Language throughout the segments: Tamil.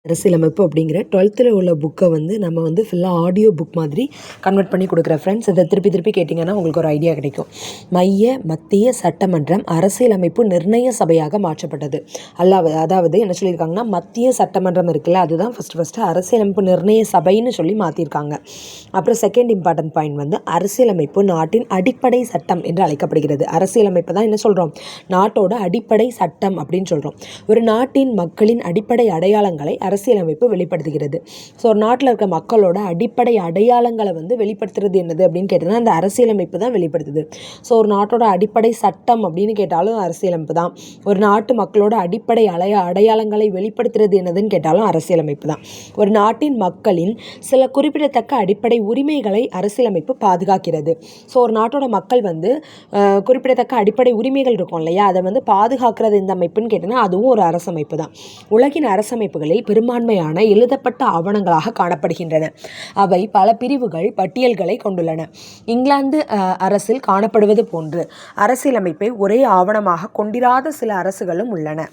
அரசியலமைப்பு அப்படிங்கிற 12th உள்ள புக்கை நம்ம ஃபுல்லாக ஆடியோ புக் மாதிரி கன்வெர்ட் பண்ணி கொடுக்குறேன் ஃப்ரெண்ட்ஸ். இதை திருப்பி கேட்டிங்கன்னா உங்களுக்கு ஒரு ஐடியா கிடைக்கும். மத்திய சட்டமன்றம் அரசியலமைப்பு நிர்ணய சபையாக மாற்றப்பட்டது. அதாவது என்ன சொல்லியிருக்காங்கன்னா, மத்திய சட்டமன்றம் இருக்குல்ல, அதுதான் ஃபஸ்ட்டு அரசியலமைப்பு நிர்ணய சபைன்னு சொல்லி மாற்றிருக்காங்க. அப்புறம் செகண்ட் இம்பார்ட்டன்ட் பாயிண்ட் அரசியலமைப்பு நாட்டின் அடிப்படை சட்டம் என்று அழைக்கப்படுகிறது. அரசியலமைப்பு தான் என்ன சொல்கிறோம், நாட்டோட அடிப்படை சட்டம் அப்படின்னு சொல்கிறோம். ஒரு நாட்டின் மக்களின் அடிப்படை அடையாளங்களை அரசியலமைப்பு வெளிப்படுத்துகிறது. ஸோ ஒரு நாட்டில் இருக்க மக்களோட அடிப்படை அடையாளங்களை வெளிப்படுத்துறது என்னது அப்படின்னு கேட்டோம்னா அந்த அரசியலமைப்பு தான் வெளிப்படுத்துது. ஸோ ஒரு நாட்டோட அடிப்படை சட்டம் அப்படின்னு கேட்டாலும் அரசியலமைப்பு தான். ஒரு நாட்டு மக்களோட அடிப்படை அடையாளங்களை வெளிப்படுத்துறது என்னதுன்னு கேட்டாலும் அரசியலமைப்பு தான். ஒரு நாட்டின் மக்களின் சில குறிப்பிடத்தக்க அடிப்படை உரிமைகளை அரசியலமைப்பு பாதுகாக்கிறது. ஸோ ஒரு நாட்டோட மக்கள் குறிப்பிடத்தக்க அடிப்படை உரிமைகள் இருக்கும் இல்லையா, அதை பாதுகாக்கிறது இந்த அமைப்புன்னு கேட்டோம்னா அதுவும் ஒரு அரசமைப்பு தான். உலகின் அரசமைப்புகளில் பெரும்பான்மையான எழுதப்பட்ட ஆவணங்களாக காணப்படுகின்றன. அவை பல பிரிவுகள் பட்டியல்களை கொண்டுள்ளன. இங்கிலாந்து அரசில் காணப்படுவது போன்று அரசியலமைப்பை ஒரே ஆவணமாக கொண்டிராத சில அரசுகளும் உள்ளன.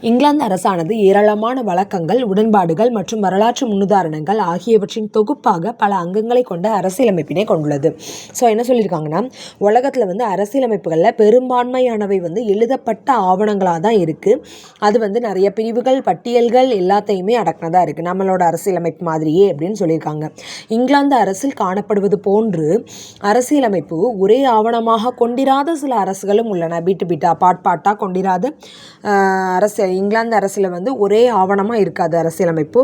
இங்கிலாந்து அரசானது ஏராளமான வழக்கங்கள், உடன்பாடுகள் மற்றும் வரலாற்று முன்னுதாரணங்கள் ஆகியவற்றின் தொகுப்பாக பல அங்கங்களை கொண்ட அரசியலமைப்பினை கொண்டுள்ளது. ஸோ என்ன சொல்லியிருக்காங்கன்னா, உலகத்தில் அரசியலமைப்புகளில் பெரும்பான்மையானவை எழுதப்பட்ட ஆவணங்களாக தான் இருக்குது. அது நிறைய பிரிவுகள் பட்டியல்கள் எல்லாத்தையுமே அடக்கினதாக இருக்குது, நம்மளோட அரசியலமைப்பு மாதிரியே அப்படின்னு சொல்லியிருக்காங்க. இங்கிலாந்து அரசில் காணப்படுவது போன்று அரசியலமைப்பு ஒரே ஆவணமாக கொண்டிராத சில அரசுகளும் உள்ளன. பீட்டா பாட்டாக கொண்டிராத இங்கிலாந்து அரசில் ஒரே ஆவணமாக இருக்காது அரசியலமைப்பு.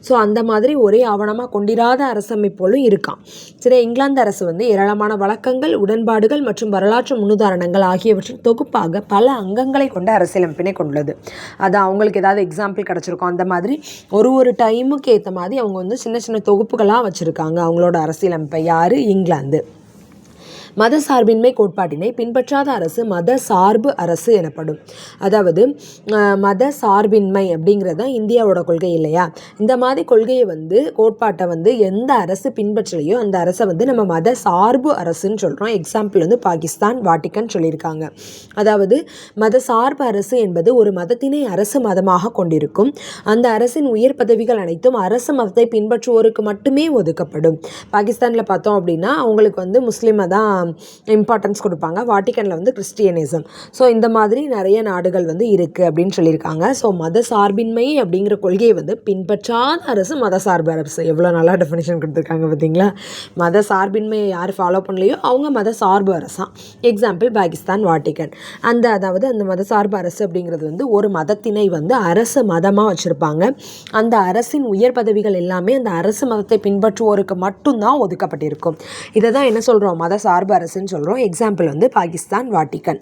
ஸோ அந்த மாதிரி ஒரே ஆவணமாக கொண்டிராத அரசமைப்புகளும் இருக்கான். சரி, இங்கிலாந்து அரசு ஏராளமான வழக்கங்கள், உடன்பாடுகள் மற்றும் வரலாற்று முன்னுதாரணங்கள் ஆகியவற்றின் தொகுப்பாக பல அங்கங்களை கொண்ட அரசியலமைப்பினை கொண்டுள்ளது. அது அவங்களுக்கு ஏதாவது எக்ஸாம்பிள் கிடச்சிருக்கும். அந்த மாதிரி ஒரு டைமுக்கு ஏற்ற மாதிரி அவங்க சின்ன சின்ன தொகுப்புகளாக வச்சுருக்காங்க அவங்களோட அரசியலமைப்பை. யார்? இங்கிலாந்து. மத சார்பின்மை கோட்பாட்டினை பின்பற்றாத அரசு மத சார்பு அரசு எனப்படும். அதாவது மத சார்பின்மை அப்படிங்கிறது தான் இந்தியாவோட கொள்கை இல்லையா. இந்த மாதிரி கொள்கையை கோட்பாட்டை எந்த அரசு பின்பற்றலையோ அந்த அரசை நம்ம மத சார்பு அரசுன்னு சொல்கிறோம். எக்ஸாம்பிள் பாகிஸ்தான், வாட்டிக்கன் சொல்லியிருக்காங்க. அதாவது மத சார்பு அரசு என்பது ஒரு மதத்தினை அரசு மதமாக கொண்டிருக்கும். அந்த அரசின் உயர் பதவிகள் அனைத்தும் அரசு மதத்தை பின்பற்றுவோருக்கு மட்டுமே ஒதுக்கப்படும். பாகிஸ்தானில் பார்த்தோம் அப்படின்னா அவங்களுக்கு முஸ்லீமை தான் இம்பார்ட்டன்ஸ் கொடுப்பாங்க. வாட்டிக்கனில் கிறிஸ்டியனிசம். ஸோ இந்த மாதிரி நிறைய நாடுகள் இருக்குது அப்படின்னு சொல்லியிருக்காங்க. ஸோ மத சார்பின்மை அப்படிங்கிற கொள்கையை பின்பற்றாத அரசு மத சார்பு அரசு. எவ்வளோ நல்லா டெஃபினேஷன் கொடுத்துருக்காங்க பார்த்தீங்களா. மத சார்பின்மையை யார் ஃபாலோ பண்ணலையோ அவங்க மத சார்பு அரசாம். Example Pakistan, Vatican. அதாவது அந்த மத சார்பு அரசு அப்படிங்கிறது ஒரு மதத்தினை அரசு மதமாக வச்சுருப்பாங்க. அந்த அரசின் உயர் பதவிகள் எல்லாமே அந்த அரசு மதத்தை பின்பற்றுவோருக்கு மட்டும்தான் ஒதுக்கப்பட்டிருக்கும். இதை தான் என்ன சொல்கிறோம், மத சார்பு அரசுன்னு சொல்கிறோம். Example Pakistan, Vatican.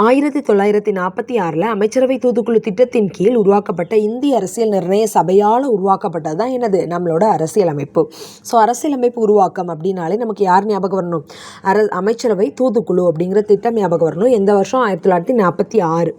1946 அமைச்சரவை தூதுக்குழு திட்டத்தின் கீழ் உருவாக்கப்பட்ட இந்திய அரசியல் நிர்ணய சபையால் உருவாக்கப்பட்டது தான் என்னது, நம்மளோட அரசியலமைப்பு. ஸோ அரசியலமைப்பு உருவாக்கம் அப்படின்னாலே நமக்கு யார் ஞாபகம் வரணும், அமைச்சரவை தூதுக்குழு அப்படிங்கிற திட்டம் ஞாபகம் வரணும். எந்த வருஷம்? 1946.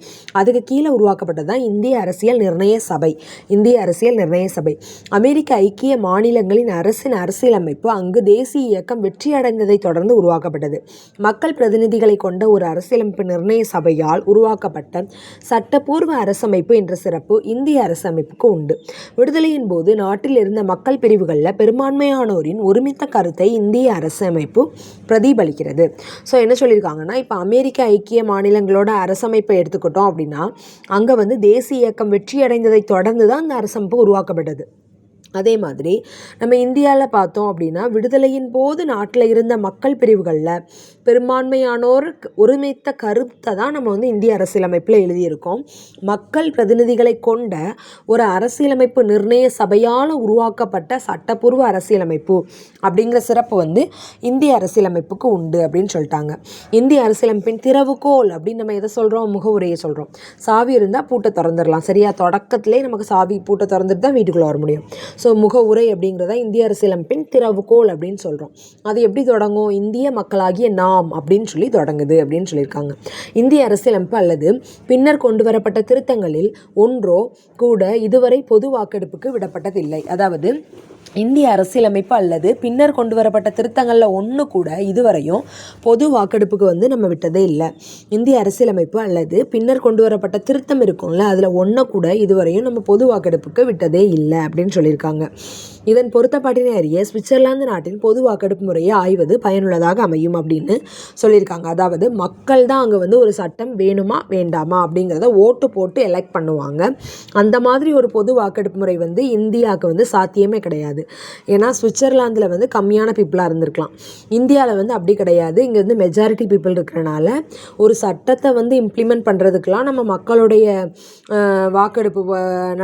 அதுக்கு கீழே உருவாக்கப்பட்டது தான் இந்திய அரசியல் நிர்ணய சபை. இந்திய அரசியல் நிர்ணய சபை அமெரிக்க ஐக்கிய மாநிலங்களின் அரசின் அரசியலமைப்பு அங்கு தேசிய இயக்கம் வெற்றியடைந்ததை தொடர்ந்து உருவாக்கப்பட்டது. மக்கள் பிரதிநிதிகளை கொண்ட ஒரு அரசியலமைப்பு நிர்ணய சபையால் உருவாக்கப்பட்ட சட்டப்பூர்வ அரசமைப்பு என்ற சிறப்பு இந்திய அரசமைப்புக்கு உண்டு. விடுதலையின் போது நாட்டில் இருந்த மக்கள் பிரிவுகளில் பெரும்பான்மையானோரின் ஒருமித்த கருத்தை இந்திய அரசமைப்பு பிரதிபலிக்கிறது. ஸோ என்ன சொல்லியிருக்காங்கன்னா, இப்போ அமெரிக்க ஐக்கிய மாநிலங்களோட அரசமைப்பை எடுத்துக்கிட்டோம் அப்படின்னா அங்கே தேசிய இயக்கம் வெற்றியடைந்ததை தொடர்ந்து தான் அந்த அரசமைப்பு உருவாக்கப்பட்டது. அதே மாதிரி நம்ம இந்தியாவில் பார்த்தோம் அப்படின்னா விடுதலையின் போது நாட்டில் இருந்த மக்கள் பிரிவுகளில் பெரும்பான்மையானோர் ஒருமித்த கருத்தை தான் நம்ம இந்திய அரசியலமைப்பில் எழுதியிருக்கோம். மக்கள் பிரதிநிதிகளை கொண்ட ஒரு அரசியலமைப்பு நிர்ணய சபையால் உருவாக்கப்பட்ட சட்டப்பூர்வ அரசியலமைப்பு அப்படிங்கிற சிறப்பு இந்திய அரசியலமைப்புக்கு உண்டு அப்படின்னு சொல்லிட்டாங்க. இந்திய அரசியலமைப்பின் திறவுகோல் அப்படின்னு நம்ம எதை சொல்கிறோம், முகவுரையை சொல்கிறோம். சாவி இருந்தால் பூட்டை திறந்துடலாம் சரியா. தொடக்கத்திலே நமக்கு சாவி பூட்டை திறந்துட்டு தான் வீட்டுக்குள்ளே வர முடியும். ஸோ முகவுரை அப்படிங்கிறத இந்திய அரசியலமைப்பின் திறவுகோல் அப்படின்னு சொல்கிறோம். அது எப்படி தொடங்கும், இந்திய மக்களாகிய நாம் அப்படின்னு சொல்லி தொடங்குது அப்படின்னு சொல்லியிருக்காங்க. இந்திய அரசியலமைப்பு அல்லது பின்னர் கொண்டு வரப்பட்ட திருத்தங்களில் ஒன்றோ கூட இதுவரை பொது வாக்கெடுப்புக்கு விடப்பட்டதில்லை. அதாவது இந்திய அரசியலமைப்பு அல்லது பின்னர் கொண்டு வரப்பட்ட திருத்தங்களில் ஒன்று கூட இதுவரையும் பொது வாக்கெடுப்புக்கு வந்து நம்ம விட்டதே இல்லை. இந்திய அரசியலமைப்பு அல்லது பின்னர் கொண்டு வரப்பட்ட திருத்தம் இருக்கும்ல, அதில் ஒன்றை கூட இதுவரையும் நம்ம பொது வாக்கெடுப்புக்கு விட்டதே இல்லை அப்படின்னு சொல்லியிருக்காங்க. இதன் பொருத்தப்பாட்டினை அறிய சுவிட்சர்லாந்து நாட்டின் பொது வாக்கெடுப்பு முறையை ஆய்வது பயனுள்ளதாக அமையும் அப்படின்னு சொல்லியிருக்காங்க. அதாவது மக்கள் தான் அங்கே வந்து ஒரு சட்டம் வேணுமா வேண்டாமா அப்படிங்கிறத ஓட்டு போட்டு எலெக்ட் பண்ணுவாங்க. அந்த மாதிரி ஒரு பொது வாக்கெடுப்பு முறை வந்து இந்தியாவுக்கு வந்து சாத்தியமே கிடையாது. ஏன்னா சுவிட்சர்லாந்தில் வந்து கம்மியான பீப்புளாக இருந்திருக்கலாம், இந்தியாவில் வந்து அப்படி கிடையாது. இங்கே வந்து மெஜாரிட்டி பீப்புள் இருக்கிறனால ஒரு சட்டத்தை வந்து இம்ப்ளிமெண்ட் பண்ணுறதுக்கெலாம் நம்ம மக்களுடைய வாக்கெடுப்பு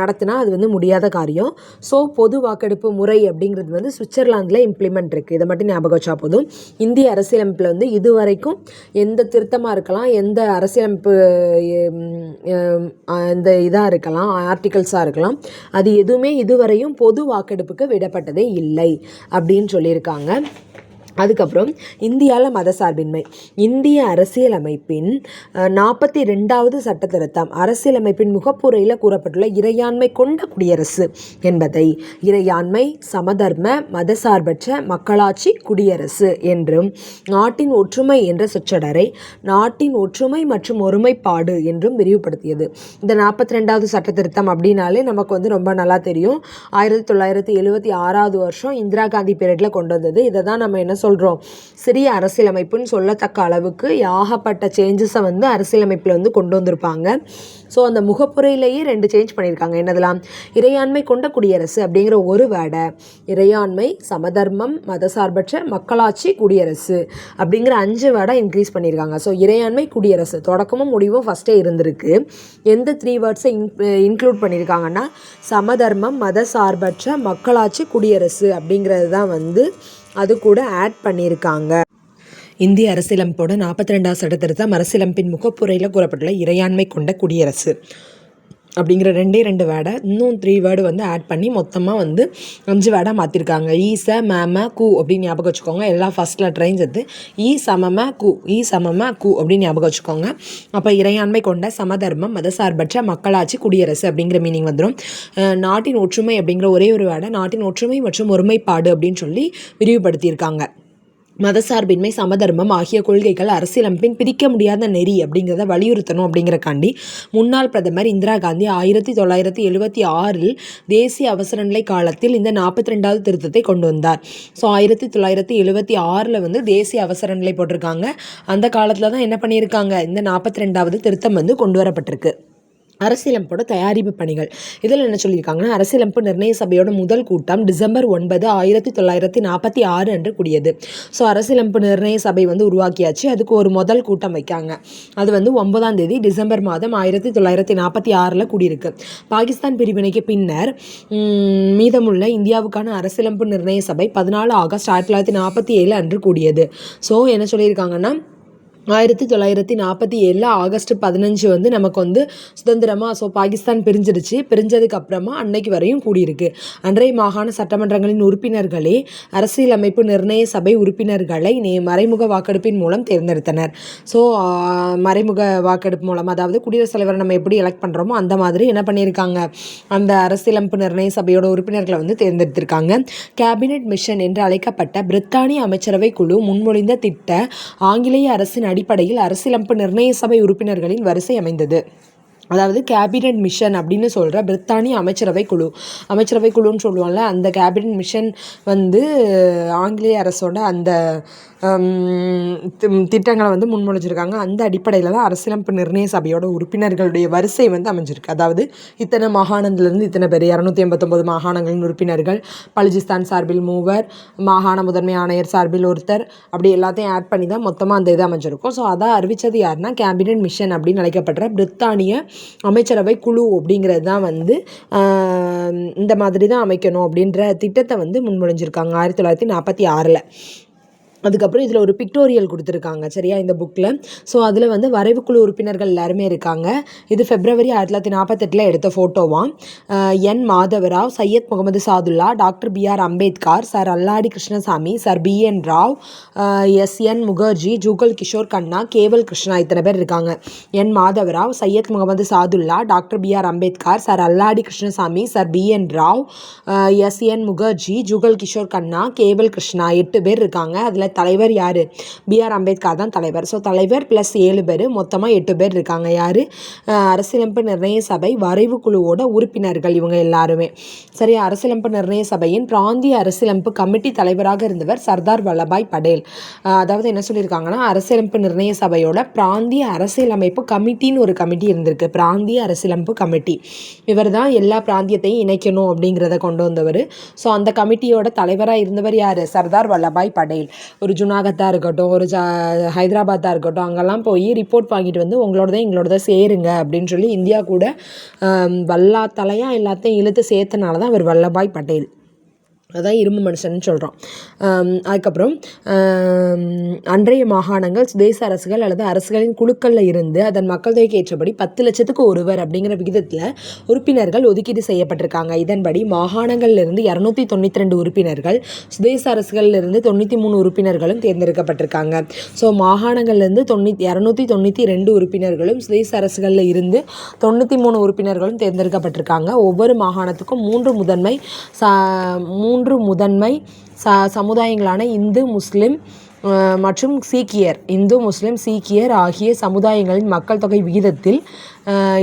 நடத்தினா அது வந்து முடியாத காரியம். ஸோ பொது வாக்கெடுப்பு முறை அப்படிங்கிறது வந்து சுவிட்சர்லாந்தில் இம்ப்ளிமெண்ட் இருக்குது. இதை மட்டும் ஞாபகம் வச்சா போதும். இந்திய அரசியலமைப்பில் வந்து இதுவரைக்கும் எந்த திருத்தமாக இருக்கலாம், எந்த அரசியலமைப்பு இந்த இதாக இருக்கலாம், ஆர்டிகல்ஸாக இருக்கலாம், அது எதுவுமே இதுவரையும் பொது வாக்கெடுப்புக்கு விடப்பட்டதே இல்லை அப்படின்னு சொல்லியிருக்காங்க. அதுக்கப்புறம் இந்தியாவில் மதசார்பின்மை. இந்திய அரசியலமைப்பின் 42வது சட்ட திருத்தம் அரசியலமைப்பின் முகப்புரையில் கூறப்பட்டுள்ள இறையாண்மை கொண்ட குடியரசு என்பதை இறையாண்மை, சமதர்ம, மதசார்பற்ற மக்களாட்சி குடியரசு என்றும், நாட்டின் ஒற்றுமை என்ற சொற்றொடரை நாட்டின் ஒற்றுமை மற்றும் ஒருமைப்பாடு என்றும் விரிவுபடுத்தியது. இந்த 42வது சட்ட திருத்தம் அப்படின்னாலே நமக்கு வந்து ரொம்ப நல்லா தெரியும். 1976 வருஷம் இந்திரா காந்தி பீரியடில் கொண்டு வந்தது. இதை தான் நம்ம என்ன சொல்கிறோம், சிறிய அரசியலமைப்புன்னு சொல்லத்தக்க அளவுக்கு ஏகப்பட்ட சேஞ்சஸை வந்து அரசியலமைப்பில் வந்து கொண்டு வந்திருப்பாங்க. ஸோ அந்த முகப்புரையிலேயே 2 சேஞ்ச் பண்ணியிருக்காங்க. என்னதெல்லாம், இறையாண்மை கொண்ட குடியரசு அப்படிங்கிற ஒரு வேர்டை இறையாண்மை, சமதர்மம், மதசார்பற்ற மக்களாட்சி குடியரசு அப்படிங்கிற 5 வேர்டை இன்க்ரீஸ் பண்ணியிருக்காங்க. ஸோ இறையாண்மை, குடியரசு தொடக்கமும் முடிவும் ஃபஸ்ட்டே இருந்திருக்கு. எந்த 3 வேர்ட்ஸை இன்க்ளூட் பண்ணியிருக்காங்கன்னா சமதர்மம், மதசார்பற்ற மக்களாட்சி குடியரசு அப்படிங்கிறது தான் வந்து அது கூட ஆட் பண்ணியிருக்காங்க. இந்திய அரசியலமைப்போட 42வது சட்ட திருத்தம் அரசியலமைப்பின் முகப்புரையில் கூறப்பட்டுள்ள இறையாண்மை கொண்ட குடியரசு அப்படிங்கிற 2 வேர்டை இன்னும் 3 வேர்டு வந்து ஆட் பண்ணி மொத்தமாக வந்து 5 வேர்டாக மாற்றிருக்காங்க. ஈச மேம கூ அப்படின்னு ஞாபகம் வச்சுக்கோங்க. எல்லாம் ஃபஸ்ட் லெட்டரையும் சேர்த்து ஈ சமம கூ அப்படின்னு ஞாபகம் வச்சுக்கோங்க. அப்போ இறையாண்மை கொண்ட சமதர்மம் மதசார்பற்ற மக்களாட்சி குடியரசு அப்படிங்கிற மீனிங் வந்துடும். நாட்டின் ஒற்றுமை அப்படிங்கிற ஒரே ஒரு வேர்டை நாட்டின் ஒற்றுமை மற்றும் ஒருமைப்பாடு அப்படின்னு சொல்லி விரிவுபடுத்தியிருக்காங்க. மதசார்பின்மை, சமதர்மம் ஆகிய கொள்கைகள் அரசியலமைப்பின் பிரிக்க முடியாத நெறி அப்படிங்கிறத வலியுறுத்தணும் அப்படிங்கிறக்காண்டி முன்னாள் பிரதமர் இந்திரா காந்தி 1976 தேசிய அவசர நிலை காலத்தில் இந்த 42வது திருத்தத்தை கொண்டு வந்தார். ஸோ 1976 வந்து தேசிய அவசர நிலை போட்டிருக்காங்க. அந்த காலத்தில் தான் என்ன பண்ணியிருக்காங்க, இந்த 42வது திருத்தம் வந்து கொண்டு வரப்பட்டிருக்கு. அரசியலமைப்போட தயாரிப்பு பணிகள். இதில் என்ன சொல்லியிருக்காங்கன்னா, அரசியலமைப்பு நிர்ணய சபையோட முதல் கூட்டம் டிசம்பர் 9, 1946 அன்று கூடியது. ஸோ அரசியலமைப்பு நிர்ணய சபை வந்து உருவாக்கியாச்சு. அதுக்கு ஒரு முதல் கூட்டம் வைக்காங்க. அது வந்து 9ஆம் தேதி டிசம்பர் மாதம் 1946 கூடியிருக்கு. பாகிஸ்தான் பிரிவினைக்கு பின்னர் மீதமுள்ள இந்தியாவுக்கான அரசியலமைப்பு நிர்ணய சபை 14 ஆகஸ்ட் 1947 அன்று கூடியது. ஸோ என்ன சொல்லியிருக்காங்கன்னா, 1947 ஆகஸ்ட் 15 வந்து நமக்கு வந்து சுதந்திரமாக, ஸோ பாகிஸ்தான் பிரிஞ்சிடுச்சு. பிரிஞ்சதுக்கு அப்புறமா அன்னைக்கு வரையும் கூடியிருக்கு. அன்றைய மாகாண சட்டமன்றங்களின் உறுப்பினர்களே அரசியலமைப்பு நிர்ணய சபை உறுப்பினர்களை மறைமுக வாக்கெடுப்பின் மூலம் தேர்ந்தெடுத்தனர். ஸோ மறைமுக வாக்கெடுப்பு மூலம், அதாவது குடியரசுத் தலைவரை நம்ம எப்படி எலெக்ட் பண்ணுறோமோ அந்த மாதிரி என்ன பண்ணியிருக்காங்க, அந்த அரசியலமைப்பு நிர்ணய சபையோட உறுப்பினர்களை வந்து தேர்ந்தெடுத்திருக்காங்க. கேபினெட் மிஷன் என்று அழைக்கப்பட்ட பிரித்தானிய அமைச்சரவை குழு முன்மொழிந்த திட்ட ஆங்கிலேய அரசின் அடிப்படையில் அரசியலமைப்பு நிர்ணய சபை உறுப்பினர்களின் வரிசை அமைந்தது. அதாவது கேபினட் மிஷன் அப்படின்னு சொல்கிற பிரித்தானிய அமைச்சரவை குழுன்னு சொல்லுவாங்கள்ல, அந்த கேபினட் மிஷன் வந்து ஆங்கிலேய அரசோட அந்த திட்டங்களை வந்து முன்மொழிஞ்சிருக்காங்க. அந்த அடிப்படையில் தான் அரசியலமைப்பு நிர்ணய சபையோட உறுப்பினர்களுடைய வரிசை வந்து அமைஞ்சிருக்கு. அதாவது இத்தனை மாகாணத்திலிருந்து இத்தனை பேர், 289 மாகாணங்களின் உறுப்பினர்கள், பலுச்சிஸ்தான் சார்பில் 3, மாகாண முதன்மை ஆணையர் சார்பில் 1, அப்படி எல்லாத்தையும் ஆட் பண்ணி தான் மொத்தமாக அந்த இது அமைஞ்சிருக்கும். ஸோ அதை அறிவித்தது யாருன்னா கேபினட் மிஷன் அப்படின்னு அழைக்கப்படுற பிரித்தானிய அமைச்சரவை குழு அப்படிங்கிறது தான் வந்து இந்த மாதிரி தான் அமைக்கணும் அப்படின்ற திட்டத்தை வந்து முன்மொழிஞ்சிருக்காங்க 1946. அதுக்கப்புறம் இதில் ஒரு பிக்டோரியல் கொடுத்துருக்காங்க சரியா இந்த புக்கில். ஸோ அதில் வந்து வரைவுக்குழு உறுப்பினர்கள் எல்லாருமே இருக்காங்க. இது February 1948 எடுத்த ஃபோட்டோவாம். N Madhava Rao, Syed Muhammad Saadulla, doctor BR Ambedkar, sir Alladi Krishnaswami, sir BN Rao, SN Mukherjee, Jugal Kishore Khanna, Kewal Krishna, இத்தனை பேர் இருக்காங்க. N Madhava Rao, Syed Muhammad Saadulla, doctor BR Ambedkar, sir Alladi Krishnaswami, sir BN Rao, SN Mukherjee, Jugal Kishore Khanna, Kewal Krishna, 8 பேர் இருக்காங்க. அதில் தலைவர் யார்? BR அம்பேத்கர் தான் தலைவர். ஸோ தலைவர் ப்ளஸ் 7 பேர், மொத்தமாக 8 பேர் இருக்காங்க. யார்? அரசியலமைப்பு நிர்ணய சபை வரைவு குழுவோட உறுப்பினர்கள் இவங்க எல்லாருமே. சரி, அரசியலமைப்பு நிர்ணய சபையின் பிராந்திய அரசியலமைப்பு கமிட்டி தலைவராக இருந்தவர் சர்தார் வல்லபாய் படேல். அதாவது என்ன சொல்லியிருக்காங்கன்னா, அரசியலமைப்பு நிர்ணய சபையோட பிராந்திய அரசியலமைப்பு கமிட்டின்னு ஒரு கமிட்டி இருந்திருக்கு. பிராந்திய அரசியலமைப்பு கமிட்டி. இவர் தான் எல்லா பிராந்தியத்தையும் இணைக்கணும் அப்படிங்கிறத கொண்டு வந்தவர். ஸோ அந்த கமிட்டியோட தலைவராக இருந்தவர் யார்? சர்தார் வல்லபாய் படேல். ஒரு ஜுனாகத்தாக இருக்கட்டும், ஒரு ஹைதராபாத்தாக இருக்கட்டும், அங்கெல்லாம் போய் ரிப்போர்ட் வாங்கிட்டு வந்து எங்களோடத சேருங்க அப்படின்னு சொல்லி இந்தியா கூட வல்லாத்தலையாக எல்லாத்தையும் இழுத்து சேர்த்தனால தான் அவர் வல்லபாய் பட்டேல். அதான் இரும்பு மனுஷன் சொல்கிறோம். அதுக்கப்புறம் அன்றைய மாகாணங்கள் சுதேச அரசுகள் அல்லது அரசுகளின் குழுக்களில் இருந்து அதன் மக்கள் தொகைக்கு ஏற்றபடி 10 லட்சத்துக்கு ஒருவர் அப்படிங்கிற விகிதத்தில் உறுப்பினர்கள் ஒதுக்கீடு செய்யப்பட்டிருக்காங்க. இதன்படி மாகாணங்கள்லேருந்து 292 உறுப்பினர்கள், சுதேச அரசுகளிலிருந்து 93 உறுப்பினர்களும் தேர்ந்தெடுக்கப்பட்டிருக்காங்க. ஸோ மாகாணங்கள்லேருந்து 292 உறுப்பினர்களும், சுதேச அரசுகளில் இருந்து 93 உறுப்பினர்களும் தேர்ந்தெடுக்கப்பட்டிருக்காங்க. ஒவ்வொரு மாகாணத்துக்கும் 3 முதன்மை சமுதாயங்களான இந்து, முஸ்லிம் மற்றும் சீக்கியர், இந்து, முஸ்லிம், சீக்கியர் ஆகிய சமுதாயங்களின் மக்கள் தொகை விகிதத்தில்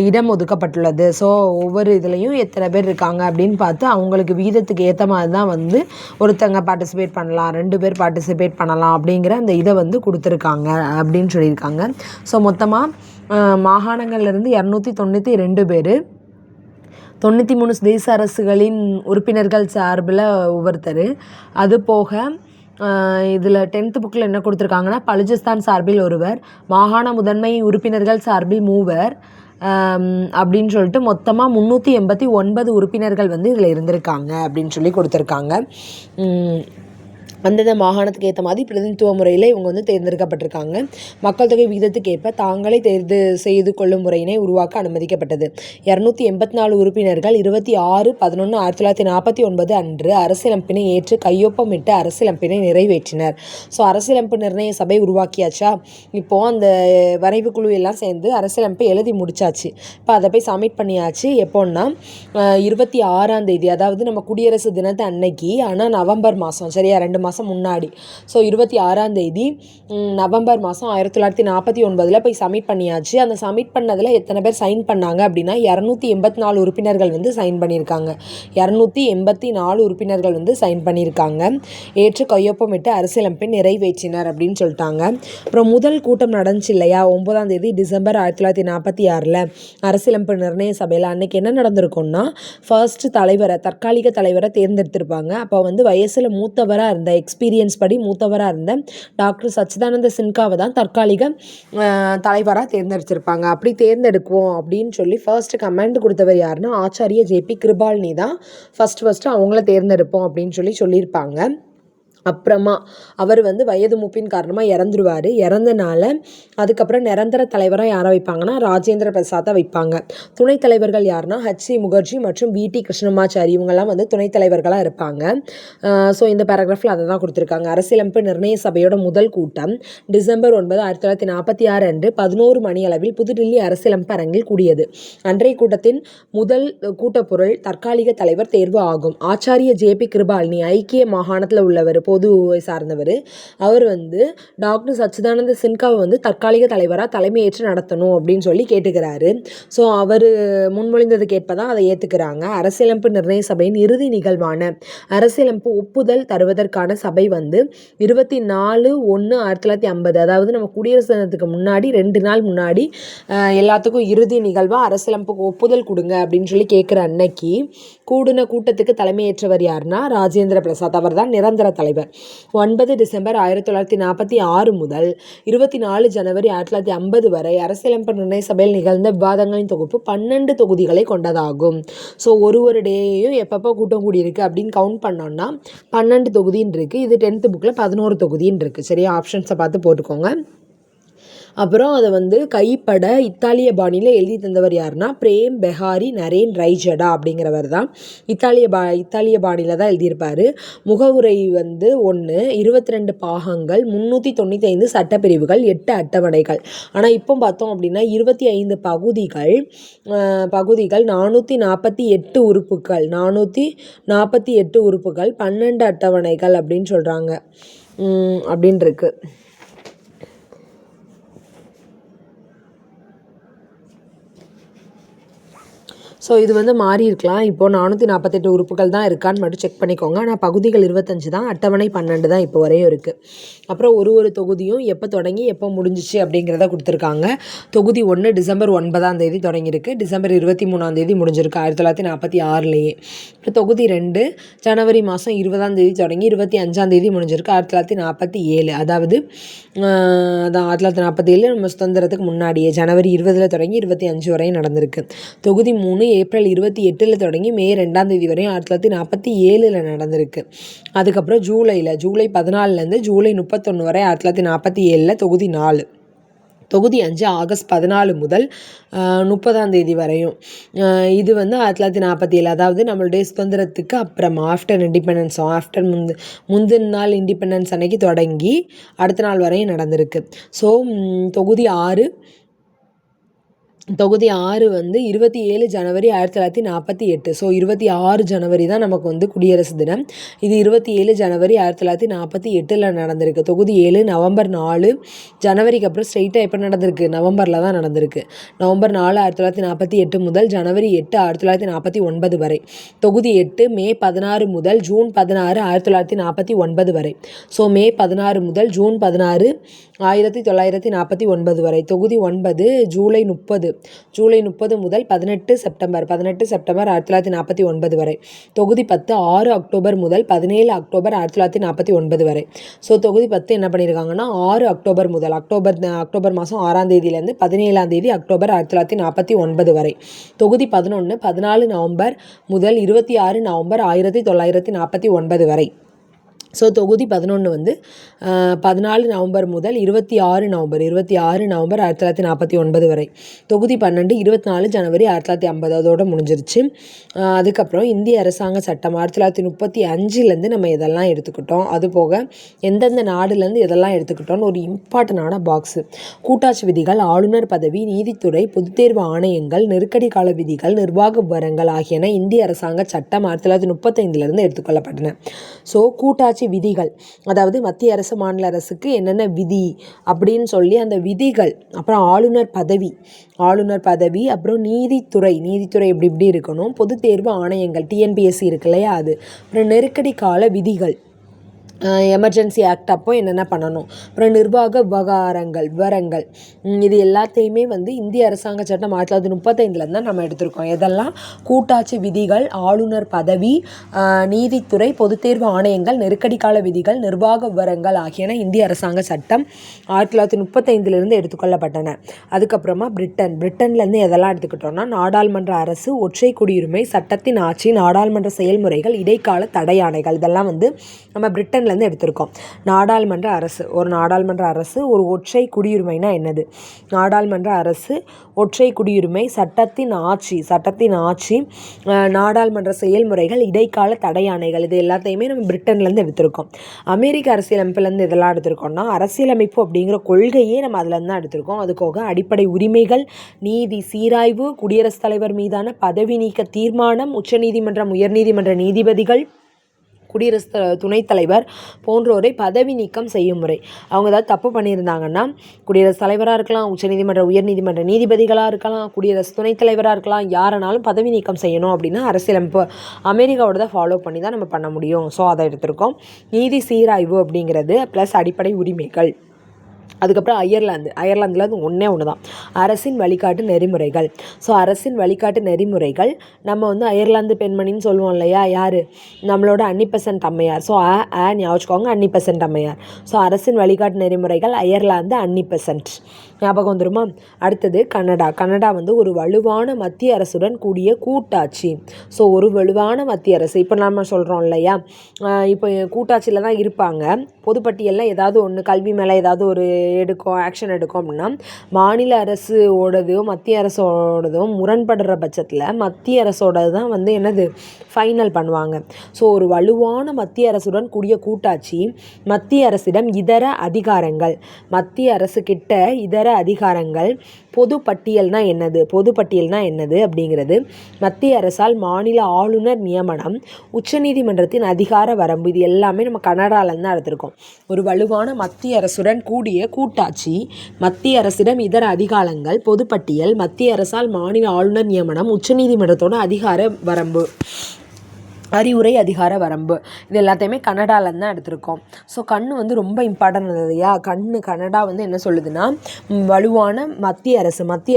இடம் ஒதுக்கப்பட்டுள்ளது. ஸோ ஒவ்வொரு இதுலேயும் எத்தனை பேர் இருக்காங்க அப்படின்னு பார்த்து அவங்களுக்கு விகிதத்துக்கு ஏற்ற மாதிரி தான் வந்து ஒருத்தங்க பார்ட்டிசிபேட் பண்ணலாம், 2 பேர் பார்ட்டிசிபேட் பண்ணலாம் அப்படிங்கிற அந்த இதை வந்து கொடுத்துருக்காங்க அப்படின்னு சொல்லியிருக்காங்க. ஸோ மொத்தமாக மாகாணங்கள்லேருந்து 292 பேர், 93 சுதேச அரசுகளின் உறுப்பினர்கள் சார்பில் ஒவ்வொருத்தர். அது போக இதில் 10th புக்கில் என்ன கொடுத்துருக்காங்கன்னா, பலுச்சிஸ்தான் சார்பில் ஒருவர், மாகாண முதன்மை உறுப்பினர்கள் சார்பில் 3 அப்படின்னு சொல்லிட்டு மொத்தமாக 389 உறுப்பினர்கள் வந்து இதில் இருந்திருக்காங்க அப்படின்னு சொல்லி கொடுத்துருக்காங்க. அந்தந்த மாகாணத்துக்கு ஏற்ற மாதிரி பிரதிநிதித்துவ முறையில் இவங்க வந்து தேர்ந்தெடுக்கப்பட்டிருக்காங்க. மக்கள் தொகை விகிதத்துக்கு ஏற்ப தாங்களே தேர்வு செய்து கொள்ளும் முறையினை உருவாக்க அனுமதிக்கப்பட்டது. 284 உறுப்பினர்கள் 26/11/1949 அன்று அரசியலமைப்பினை ஏற்று கையொப்பமிட்டு அரசியலமைப்பினை நிறைவேற்றினர். ஸோ அரசியலமைப்பு நிர்ணய சபை உருவாக்கியாச்சா, இப்போது அந்த வரைவு குழு எல்லாம் சேர்ந்து அரசியலமைப்பை எழுதி முடிச்சாச்சு. இப்போ அதை போய் சப்மிட் பண்ணியாச்சு. எப்போன்னா 26ஆம் தேதி, அதாவது நம்ம குடியரசு தினத்தை அன்னைக்கு, ஆனால் நவம்பர் மாதம், சரியா 2 மாதம் முன்னாடி. ஸோ 26ஆம் தேதி நவம்பர் மாதம் 1949 போய் சப்மிட் பண்ணியாச்சு. அந்த சப்மிட் பண்ணதில் எத்தனை பேர் சைன் பண்ணாங்க அப்படின்னா 284 உறுப்பினர்கள் வந்து சைன் பண்ணியிருக்காங்க. 284 உறுப்பினர்கள் வந்து சைன் பண்ணியிருக்காங்க. ஏற்று கையொப்பமிட்டு அரசியலமைப்பை நிறைவேற்றினர் அப்படின்னு சொல்லிட்டாங்க. அப்புறம் முதல் கூட்டம் நடந்துச்சு இல்லையா, 9ஆம் தேதி டிசம்பர் 1946 அரசியலமைப்பு நிர்ணய சபையில். அன்னைக்கு என்ன நடந்திருக்கும்னா, ஃபர்ஸ்ட் தலைவரை, தற்காலிக தலைவரை தேர்ந்தெடுத்திருப்பாங்க. அப்போ வந்து வயசில் மூத்தவராக இருந்த, எக்ஸ்பீரியன்ஸ் படி மூத்தவராக இருந்த டாக்டர் சச்சிதானந்த சின்ஹாவை தான் தற்காலிக தலைவராக தேர்ந்தெடுத்திருப்பாங்க. அப்படி தேர்ந்தெடுக்குவோம் அப்படின்னு சொல்லி ஃபர்ஸ்ட் கமெண்ட் கொடுத்தவர் யாருன்னா ஆச்சாரிய JP கிருபால்னி தான் ஃபர்ஸ்ட் அவங்கள தேர்ந்தெடுப்போம் அப்படின்னு சொல்லியிருப்பாங்க. அப்புறமா அவர் வந்து வயது மூப்பின் காரணமாக இறந்துருவார். இறந்தனால அதுக்கப்புறம் நிரந்தர தலைவராக யாரை வைப்பாங்கன்னா ராஜேந்திர பிரசாத்தை வைப்பாங்க. துணைத் தலைவர்கள் யாருன்னா HC முகர்ஜி மற்றும் VT கிருஷ்ணமாச்சாரி, இவங்கெல்லாம் வந்து துணைத் தலைவர்களாக இருப்பாங்க. ஸோ இந்த பேராகிராஃபில் அதை தான் கொடுத்துருக்காங்க. அரசியலமைப்பு நிர்ணய சபையோட முதல் கூட்டம் டிசம்பர் 9, 1946 அன்று 11 மணி அளவில் புதுடில்லி அரசியலமைப்பு அரங்கில் கூடியது. அன்றைய கூட்டத்தின் முதல் கூட்டப்பொருள் தற்காலிக தலைவர் தேர்வு ஆகும். ஆச்சாரிய JP கிருபால்னி ஐக்கிய மாகாணத்தில் உள்ளவர், பொதுவை சார்ந்தவர். அவர் வந்து டாக்டர் சச்சிதானந்த சின்ஹாவை வந்து தற்காலிக தலைவராக தலைமையேற்று நடத்தணும் அப்படின்னு சொல்லி கேட்டுக்கிறாரு. ஸோ அவர் முன்மொழிந்தது கேட்பதான் அதை ஏற்றுக்கிறாங்க. அரசியலமைப்பு நிர்ணய சபையின் இறுதி நிகழ்வான அரசியலமைப்பு ஒப்புதல் தருவதற்கான சபை வந்து 24/1/1950, அதாவது நம்ம குடியரசு தினத்துக்கு முன்னாடி 2 நாள் முன்னாடி எல்லாத்துக்கும் இறுதி நிகழ்வாக அரசியலமைப்புக்கு ஒப்புதல் கொடுங்க அப்படின்னு சொல்லி கேட்குற அன்னைக்கு கூட்டத்துக்கு தலைமையேற்றவர் யாருன்னா ராஜேந்திர பிரசாத். அவர் தான் நிரந்தர தலைவர். 9 டிசம்பர் 1946 முதல் 24 ஜனவரி 1950 வரை அரசியலமைப்பு நிர்ணய சபையில் நிகழ்ந்த விவாதங்களின் தொகுப்பு 12 தொகுதிகளை கொண்டதாகும். ஸோ ஒரு டேயையும் எப்பப்போ கூட்டம் கூடியிருக்கு அப்படின்னு கவுண்ட் பண்ணோம்னா 12 தொகுதின்னு இருக்குது. இது 10th புக்கில் 11 தொகுதின்னு இருக்குது. சரியா, ஆப்ஷன்ஸை பார்த்து போட்டுக்கோங்க. அப்புறம் அதை வந்து கைப்பட இத்தாலிய பாணியில் எழுதி தந்தவர் யாருன்னா பிரேம் பெஹாரி நரேன் ரைஜடா அப்படிங்கிறவர் தான். இத்தாலிய பாணியில் தான் எழுதியிருப்பார். முகவுரை வந்து 1, 22 பாகங்கள், 395 சட்டப்பிரிவுகள், 8 அட்டவணைகள். ஆனால் இப்போ பார்த்தோம் அப்படின்னா 25 பகுதிகள் 448 உறுப்புகள் 12 அட்டவணைகள் அப்படின்னு சொல்கிறாங்க அப்படின்னு இருக்கு. ஸோ இது வந்து மாறி இருக்கலாம். இப்போது 448 உறுப்புகள் தான் இருக்கான்னு மட்டும் செக் பண்ணிக்கோங்க. ஆனால் பகுதிகள் 25 தான், அட்டவணை 12 தான் இப்போ வரையும் இருக்குது. அப்புறம் ஒரு தொகுதியும் எப்போ தொடங்கி எப்போ முடிஞ்சிச்சு அப்படிங்கிறத கொடுத்துருக்காங்க. தொகுதி 1 டிசம்பர் 9 தொடங்கியிருக்கு. டிசம்பர் 23 முடிஞ்சிருக்கு 1946லேயே. அப்புறம் தொகுதி 2 ஜனவரி மாதம் 20 தொடங்கி 25 முடிஞ்சிருக்கு 1947. அதாவது 1947 நம்ம சுதந்திரத்துக்கு முன்னாடியே ஜனவரி 20 தொடங்கி 25 வரையும் நடந்திருக்கு. தொகுதி 3 ஏப்ரல் 28 தொடங்கி மே 2 வரையும் 1947 நடந்திருக்கு. அதுக்கப்புறம் ஜூலை 14 ஜூலை 31 வரை 1947 தொகுதி 4. தொகுதி 5 ஆகஸ்ட் 14 முதல் 30 வரையும். இது வந்து 1947, அதாவது நம்மளுடைய சுதந்திரத்துக்கு அப்புறம் ஆஃப்டர் இண்டிபெண்டன்ஸ், முந்தின நாள் இண்டிபெண்டன்ஸ் அன்னைக்கு தொடங்கி அடுத்த நாள் வரையும் நடந்திருக்கு. ஸோ தொகுதி 6 வந்து 27 ஜனவரி 1948. ஸோ 26 ஜனவரி தான் நமக்கு வந்து குடியரசு தினம். இது 27 ஜனவரி 1948 நடந்திருக்கு. தொகுதி 7 நவம்பர் 4. ஜனவரிக்கு அப்புறம் ஸ்ட்ரெயிட்டாக எப்போ நடந்திருக்கு? நவம்பரில் தான் நடந்திருக்கு. நவம்பர் 4 1948 முதல் ஜனவரி 8 1949 வரை. தொகுதி 8 மே 16 முதல் ஜூன் 16 1949 வரை. ஸோ மே 16 முதல் ஜூன் 16 1949 வரை. தொகுதி 9 ஜூலை 30 முதல் 18 செப்டம்பர் 1949 வரை. தொகுதி 10 6 அக்டோபர் முதல் 17 அக்டோபர் 1949 வரை. ஸோ தொகுதி 10 என்ன பண்ணியிருக்காங்கன்னா 6 அக்டோபர் முதல் அக்டோபர் மாதம் 6ஆம் தேதியிலேருந்து 17ஆம் அக்டோபர் 1949 வரை. தொகுதி 11 14 நவம்பர் முதல் 26 நவம்பர் 1949 வரை. ஸோ தொகுதி 11 வந்து 14 நவம்பர் முதல் 26 நவம்பர் 1949 வரை. தொகுதி 12 24 ஜனவரி 1950 அதோடு முடிஞ்சிருச்சு. அதுக்கப்புறம் இந்திய அரசாங்க சட்டம் 1935 நம்ம இதெல்லாம் எடுத்துக்கிட்டோம். அதுபோக எந்தெந்த நாடுலேருந்து இதெல்லாம் எடுத்துக்கிட்டோம்னு ஒரு இம்பார்ட்டண்டான பாக்ஸு. கூட்டாட்சி விதிகள், ஆளுநர் பதவி, நீதித்துறை, பொதுத்தேர்வு ஆணையங்கள், நெருக்கடி கால விதிகள், நிர்வாக விவரங்கள் ஆகியன இந்திய அரசாங்க சட்டம் 1935 எடுத்துக்கொள்ளப்பட்டன. ஸோ கூட்டாட்சி விதிகள், அதாவது மத்திய அரசு மாநில அரசுக்கு என்னென்ன விதி அப்படின்னு சொல்லி அந்த விதிகள். அப்புறம் ஆளுநர் பதவி, அப்புறம் நீதித்துறை எப்படி இருக்கணும், பொது தேர்வு ஆணையங்கள் டிஎன்பிஎஸ்சி இருக்கு இல்லையா அது, அப்புறம் நெருக்கடி கால விதிகள், எமர்ஜென்சி ஆக்ட் அப்போ என்னென்ன பண்ணணும், அப்புறம் நிர்வாக விவரங்கள், இது எல்லாத்தையுமே வந்து இந்திய அரசாங்க சட்டம் 1935 தான் நம்ம எடுத்திருக்கோம். இதெல்லாம் கூட்டாட்சி விதிகள், ஆளுநர் பதவி, நீதித்துறை, பொதுத்தேர்வு ஆணையங்கள், நெருக்கடி கால விதிகள், நிர்வாக விவரங்கள் ஆகியன இந்திய அரசாங்க சட்டம் 1935 எடுத்துக்கொள்ளப்பட்டன. அதுக்கப்புறமா பிரிட்டன்லேருந்து எதெல்லாம் எடுத்துக்கிட்டோம்னா நாடாளுமன்ற அரசு, ஒற்றை குடியுரிமை, சட்டத்தின் ஆட்சி, நாடாளுமன்ற செயல்முறைகள், இடைக்கால தடையாணைகள், இதெல்லாம் வந்து நம்ம பிரிட்டன்லேருந்து எடுத்திருக்கோம். நாடாளுமன்ற அரசு ஒரு ஒற்றை குடியுரிமைனா என்னது, நாடாளுமன்ற அரசு, ஒற்றை குடியுரிமை, சட்டத்தின் ஆட்சி, நாடாளுமன்ற செயல்முறைகள், இடைக்கால தடையாணைகள், இது எல்லாத்தையுமே நம்ம பிரிட்டன்லேருந்து எடுத்திருக்கோம். அமெரிக்க அரசியலமைப்புலேருந்து இதெல்லாம் எடுத்திருக்கோம்னா அரசியலமைப்பு அப்படிங்கிற கொள்கையே நம்ம அதுலேருந்து தான் எடுத்திருக்கோம். அதுக்காக அடிப்படை உரிமைகள், நீதி சீராய்வு, குடியரசுத் தலைவர் மீதான பதவி நீக்க தீர்மானம், உச்சநீதிமன்றம், உயர்நீதிமன்ற நீதிபதிகள், குடியரசு துணைத் தலைவர் போன்றோரை பதவி நீக்கம் செய்யும் முறை. அவங்க ஏதாவது தப்பு பண்ணியிருந்தாங்கன்னா குடியரசுத் தலைவராக இருக்கலாம், உச்சநீதிமன்ற உயர்நீதிமன்ற நீதிபதிகளாக இருக்கலாம், குடியரசு துணைத் தலைவராக இருக்கலாம், யாரானாலும் பதவி நீக்கம் செய்யணும் அப்படின்னா அரசியலமைப்பு அமெரிக்காவோட தான் ஃபாலோ பண்ணி தான் நம்ம பண்ண முடியும். ஸோ அதை எடுத்திருக்கோம். நீதி சீராய்வு அப்படிங்கிறது ப்ளஸ் அடிப்படை உரிமைகள். அதுக்கப்புறம் அயர்லாந்தில் அது ஒன்றே ஒன்று தான், அரசின் வழிகாட்டு நெறிமுறைகள். ஸோ அரசின் வழிகாட்டு நெறிமுறைகள் நம்ம வந்து அயர்லாந்து பெண்மணின்னு சொல்லுவோம் இல்லையா, யார், நம்மளோட அன்னி பெசன்ட் அம்மையார். ஸோ ஞாபகம் வச்சுக்கோங்க, அன்னி பெசன்ட் அம்மையார். ஸோ அரசின் வழிகாட்டு நெறிமுறைகள் அயர்லாந்து அன்னி பெசன்ட், ஞாபகம் வந்துருமா? அடுத்தது கனடா வந்து ஒரு வலுவான மத்திய அரசுடன் கூடிய கூட்டாட்சி. ஸோ ஒரு வலுவான மத்திய அரசு, இப்போ நம்ம சொல்கிறோம் இல்லையா, இப்போ கூட்டாட்சியில் தான் இருப்பாங்க. பொதுப்பட்டியலில் ஏதாவது ஒன்று கல்வி மேலே ஏதாவது ஒரு ஆக்ஷன் எடுக்கும் அப்படின்னா, மாநில அரசோடதோ மத்திய அரசோடதோ முரண்படுற பட்சத்தில் மத்திய அரசோடது தான் வந்து என்னது ஃபைனல் பண்ணுவாங்க. ஸோ ஒரு வலுவான மத்திய அரசுடன் கூடிய கூட்டாட்சி, மத்திய அரசிடம் இதர அதிகாரங்கள், மத்திய அரசு கிட்ட இதர அதிகாரங்கள். பொதுப்பட்டியல்னா என்னது அப்படிங்கிறது மத்திய அரசால் மாநில ஆளுநர் நியமனம், உச்சநீதிமன்றத்தின் அதிகார வரம்பு. இது எல்லாமே நம்ம கனடாலேருந்து எடுத்திருக்கோம். ஒரு வலுவான மத்திய அரசுடன் கூடிய கூட்டாட்சி, மத்திய அரசிடம் இதர அதிகாரங்கள், பொதுப்பட்டியல், மத்திய அரசால் மாநில ஆளுநர் நியமனம், உச்சநீதிமன்றத்தோட அதிகார வரம்பு, அறிவுரை அதிகார வரம்பு. இது எல்லாத்தையுமே கனடாலேருந்து தான் எடுத்திருக்கோம். ஸோ கண் வந்து ரொம்ப இம்பார்ட்டன்ட் இல்லையா, கனடா வந்து என்ன சொல்லுதுன்னா, வலுவான மத்திய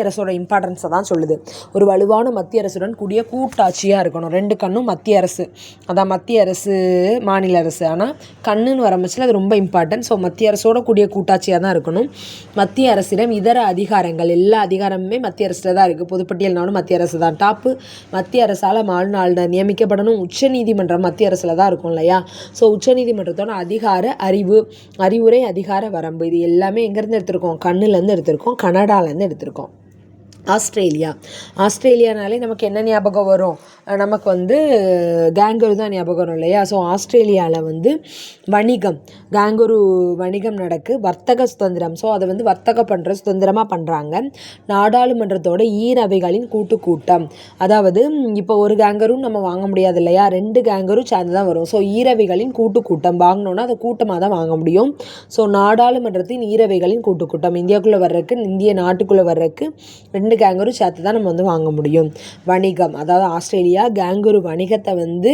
அரசோட இம்பார்ட்டன்ஸை தான் சொல்லுது. ஒரு வலுவான மத்திய அரசுடன் கூடிய கூட்டாட்சியாக இருக்கணும். 2 கண்ணும் மத்திய அரசு, அதான் மத்திய அரசு மாநில அரசு. ஆனால் கண்ணுன்னு வரம்பிச்சில் அது ரொம்ப இம்பார்ட்டன்ட். ஸோ மத்திய அரசோட கூடிய கூட்டாட்சியாக தான் இருக்கணும். மத்திய அரசிடம் இதர அதிகாரங்கள், எல்லா அதிகாரமுமே மத்திய அரசில் தான் இருக்குது. பொதுப்பட்டியல்னாலும் மத்திய அரசு தான் டாப்பு. மத்திய அரசால் ஆளுநர் நியமிக்கப்படணும். உச்சநீதிமன்றம் மத்திய அரசில் தான் இருக்கும் இல்லையா. ஸோ உச்சநீதிமன்றத்தோட அறிவுரை அதிகார வரம்பு. இது எல்லாமே எங்கேருந்து எடுத்திருக்கோம், கண்ணுலேருந்து எடுத்திருக்கோம், கனடாலேருந்து எடுத்திருக்கோம். ஆஸ்திரேலியானாலே நமக்கு என்ன ஞாபகம் வரும், நமக்கு வந்து கேங்கரு தான் ஞாபகம் வரும் இல்லையா. ஸோ ஆஸ்திரேலியாவில் வந்து கேங்கரு வணிகம் நடக்கு, வர்த்தக சுதந்திரம். ஸோ அதை வந்து வர்த்தகம் பண்ணுற சுதந்திரமாக பண்ணுறாங்க. நாடாளுமன்றத்தோட ஈரவைகளின் கூட்டம், அதாவது இப்போ ஒரு கேங்கரும் நம்ம வாங்க முடியாது இல்லையா, 2 கேங்கரும் சேர்ந்து தான் வரும். ஸோ ஈரவைகளின் கூட்டம் வாங்கினோன்னா அதை கூட்டமாக தான் வாங்க முடியும். ஸோ நாடாளுமன்றத்தின் ஈரவைகளின் கூட்டம், இந்தியாவுக்குள்ளே வர்றதுக்கு, இந்திய நாட்டுக்குள்ளே வர்றதுக்கு 2 கேங்கரும் சேர்த்து தான் நம்ம வந்து வாங்க முடியும். வணிகம், அதாவது ஆஸ்திரேலியா கேங்கரு வணிகத்தை வந்து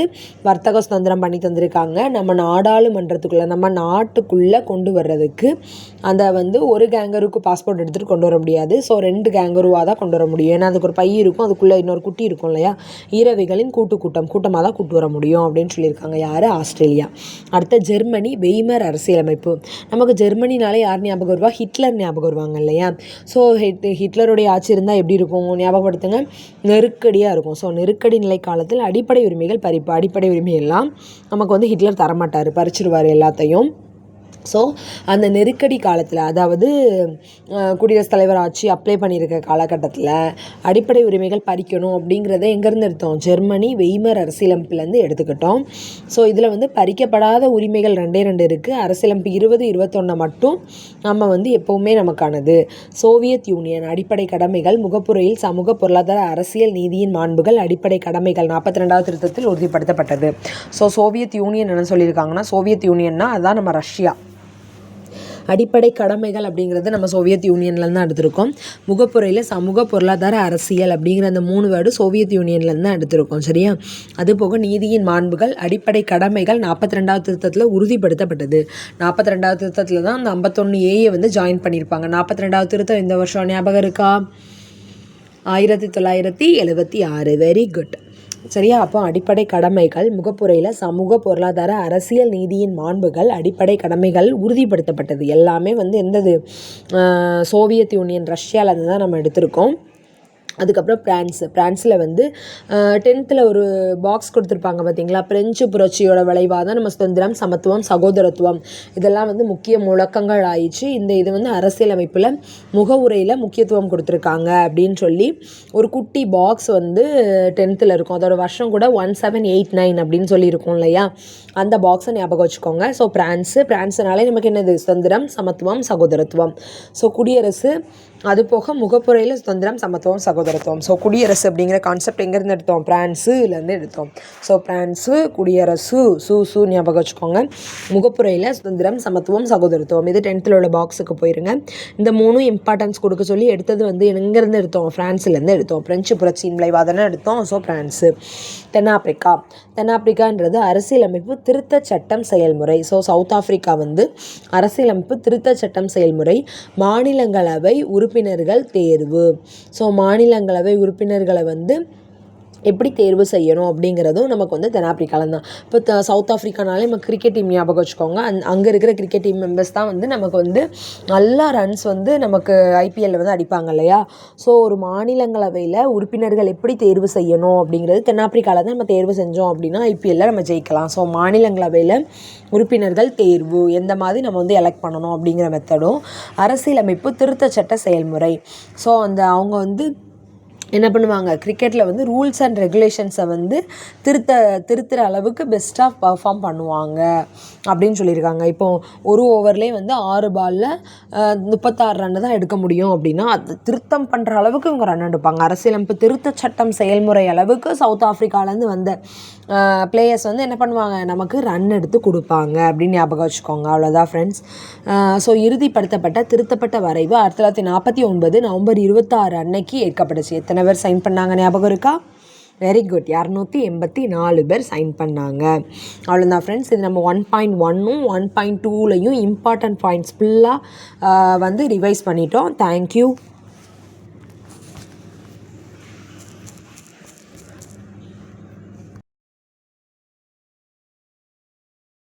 வர்த்தக சுதந்திரம் பண்ணி தந்திருக்காங்க. நம்ம நாடாளுமன்றத்துக்குள்ளே, நம்ம நாட்டுக்குள்ளே கொண்டு வர்றதுக்கு அந்த வந்து ஒரு கேங்கருக்கு பாஸ்போர்ட் எடுத்துகிட்டு கொண்டு வர முடியாது. ஸோ 2 கேங்கருவாக தான் கொண்டு வர முடியும். ஏன்னா அதுக்கு ஒரு பை இருக்கும், அதுக்குள்ளே இன்னொரு குட்டி இருக்கும் இல்லையா. ஈரவைகளின் கூட்டமாக தான் கூட்டு வர முடியும் அப்படின்னு சொல்லியிருக்காங்க. யார், ஆஸ்திரேலியா. அடுத்த ஜெர்மனி வெய்மர் அரசியலமைப்பு. நமக்கு ஜெர்மனினாலே யார் ஞாபகம் வருவா, ஹிட்லர் ஞாபகம் வருவாங்க இல்லையா. ஸோ ஹிட்லருடைய ஆட்சி இருந்தால் எப்படி இருக்கும் ஞாபகப்படுத்துங்க, நெருக்கடியாக இருக்கும். ஸோ நெருக்கடி நிலை காலத்தில் அடிப்படை உரிமைகள் பறிப்பு, அடிப்படை உரிமையெல்லாம் நமக்கு வந்து ஹிட்லர் தரமாட்டார், பறிச்சிருவார் எல்லாத்தையும். ஸோ அந்த நெருக்கடி காலத்தில், அதாவது குடியரசுத் தலைவர் ஆட்சி அப்ளை பண்ணியிருக்க காலகட்டத்தில் அடிப்படை உரிமைகள் பறிக்கணும் அப்படிங்கிறத எங்கேருந்து எடுத்தோம், ஜெர்மனி வெய்மர் அரசியலமைப்புலேருந்து எடுத்துக்கிட்டோம். ஸோ இதில் வந்து பறிக்கப்படாத உரிமைகள் 2 இருக்குது. அரசியலமைப்பு 2021 மட்டும் நம்ம வந்து எப்போவுமே நமக்கானது. சோவியத் யூனியன் அடிப்படை கடமைகள், முகப்புரையில் சமூக பொருளாதார அரசியல் நீதியின் மாண்புகள், அடிப்படை கடமைகள் 42வது திருத்தத்தில் உறுதிப்படுத்தப்பட்டது. ஸோ சோவியத் யூனியன் என்ன சொல்லியிருக்காங்கன்னா, சோவியத் யூனியன்னா அதுதான் நம்ம ரஷ்யா. அடிப்படை கடமைகள் அப்படிங்கிறது நம்ம சோவியத் யூனியன்லேருந்து தான் எடுத்திருக்கோம். முகப்புரையில் சமூக பொருளாதார அரசியல் அப்படிங்கிற அந்த 3 வேர்டு சோவியத் யூனியன்லேருந்து தான் எடுத்திருக்கோம். சரியா. அதுபோக நீதியின் மாண்புகள், அடிப்படை கடமைகள் 42வது திருத்தத்தில் உறுதிப்படுத்தப்பட்டது. 42வது திருத்தத்தில் தான் அந்த 51A வந்து ஜாயின் பண்ணியிருப்பாங்க. 42வது திருத்தம் இந்த வருஷம் ஞாபகம் இருக்கா, 1976. Very good. சரியா. அப்போ அடிப்படை கடமைகள், முகப்புரையில் சமூக பொருளாதார அரசியல் நீதியின் மாண்புகள், அடிப்படை கடமைகள் உறுதிப்படுத்தப்பட்டது. எல்லாமே வந்து எந்தது, சோவியத் யூனியன் ரஷ்யாவிலேருந்து தான் நம்ம எடுத்திருக்கோம். அதுக்கப்புறம் பிரான்ஸில் வந்து 10th ஒரு பாக்ஸ் கொடுத்துருப்பாங்க பார்த்தீங்களா, பிரெஞ்சு புரட்சியோட விளைவாக தான் நம்ம சுதந்திரம், சமத்துவம், சகோதரத்துவம் இதெல்லாம் வந்து முக்கிய முழக்கங்கள் ஆயிடுச்சு. இது வந்து அரசியலமைப்பில் முகவுரையில் முக்கியத்துவம் கொடுத்துருக்காங்க அப்படின்னு சொல்லி ஒரு குட்டி பாக்ஸ் வந்து 10th இருக்கும். அதோட வருஷம் கூட 1789 அப்படின்னு சொல்லியிருக்கோம் இல்லையா. அந்த பாக்ஸை ஞாபகம் வச்சுக்கோங்க. ஸோ பிரான்ஸ்னாலே நமக்கு என்னது, சுதந்திரம், சமத்துவம், சகோதரத்துவம். ஸோ குடியரசு அது போக முகப்புரையில் சுதந்திரம், சமத்துவம், சகோதரத்துவம். ஸோ குடியரசு அப்படிங்கிற கான்செப்ட் எங்கேருந்து எடுத்தோம்? பிரான்ஸுலேருந்து எடுத்தோம். ஸோ பிரான்ஸு, குடியரசு, சூ ஞாபகம் வச்சுக்கோங்க. முகப்புரையில் சுதந்திரம், சமத்துவம், சகோதரத்துவம். இது 10th உள்ள பாக்ஸுக்கு போயிருங்க. இந்த 3 இம்பார்ட்டன்ஸ் கொடுக்க சொல்லி எடுத்தது வந்து எங்கேருந்து எடுத்தோம்? ஃப்ரான்ஸ்லேருந்து எடுத்தோம். பிரெஞ்சு புரட்சியின் விளைவாக எடுத்தோம். So France. தென்னாப்பிரிக்கான்றது அரசியலமைப்பு திருத்த சட்டம் செயல்முறை. ஸோ சவுத் ஆஃப்ரிக்கா வந்து அரசியலமைப்பு திருத்த சட்டம் செயல்முறை. மாநிலங்களவை உறுப்பினர்கள் தேர்வு. ஸோ மாநிலங்களவை உறுப்பினர்களை வந்து எப்படி தேர்வு செய்யணும் அப்படிங்கிறதும் நமக்கு வந்து தென்னாப்பிரிக்காவில் தான். இப்போ சவுத் ஆஃப்ரிக்கானாலே நம்ம கிரிக்கெட் டீம் ஞாபகம் வச்சுக்கோங்க. அங்கே இருக்கிற கிரிக்கெட் டீம் மெம்பர்ஸ் தான் வந்து நமக்கு வந்து நல்லா ரன்ஸ் வந்து நமக்கு ஐபிஎல்லில் வந்து அடிப்பாங்க இல்லையா? ஸோ ஒரு மாநிலங்களவையில் உறுப்பினர்கள் எப்படி தேர்வு செய்யணும் அப்படிங்கிறது தென்னாப்பிரிக்காவில் தான் நம்ம தேர்வு செஞ்சோம் அப்படின்னா ஐபிஎல்லில் நம்ம ஜெயிக்கலாம். ஸோ மாநிலங்களவையில் உறுப்பினர்கள் தேர்வு எந்த மாதிரி நம்ம வந்து எலெக்ட் பண்ணணும் அப்படிங்கிற மெத்தடும். அரசியலமைப்பு திருத்த சட்ட செயல்முறை. ஸோ அவங்க வந்து என்ன பண்ணுவாங்க? கிரிக்கெட்டில் வந்து ரூல்ஸ் அண்ட் ரெகுலேஷன்ஸை வந்து திருத்துற அளவுக்கு பெஸ்ட்டாக பர்ஃபார்ம் பண்ணுவாங்க அப்படின்னு சொல்லியிருக்காங்க. இப்போது ஒரு ஓவர்லேயே வந்து 6 பாலில் 36 ரன்னு தான் எடுக்க முடியும் அப்படின்னா அது திருத்தம் பண்ணுற அளவுக்கு இவங்க ரன் எடுப்பாங்க. அரசியலமைப்பு திருத்த சட்டம் செயல்முறை அளவுக்கு சவுத் ஆஃப்ரிக்காலேருந்து வந்த பிளேயர்ஸ் வந்து என்ன பண்ணுவாங்க? நமக்கு ரன் எடுத்து கொடுப்பாங்க அப்படின்னு ஞாபகம் வச்சுக்கோங்க. அவ்வளோதான் ஃப்ரெண்ட்ஸ். ஸோ இறுதிப்படுத்தப்பட்ட திருத்தப்பட்ட வரைவு 1949 நவம்பர் 26 அன்னைக்கு ஏற்கப்பட்டுச்சு. எத்தனை பேர் சைன் பண்ணாங்க ஞாபகம் இருக்கா? Very good. 284 பேர் சைன் பண்ணாங்க. அவ்வளோதான் ஃப்ரெண்ட்ஸ். இது நம்ம 1.1ம் 1.2லையும் இம்பார்ட்டன்ட் பாயிண்ட்ஸ் ஃபுல்லாக வந்து ரிவைஸ் பண்ணிட்டோம். தேங்க்யூ.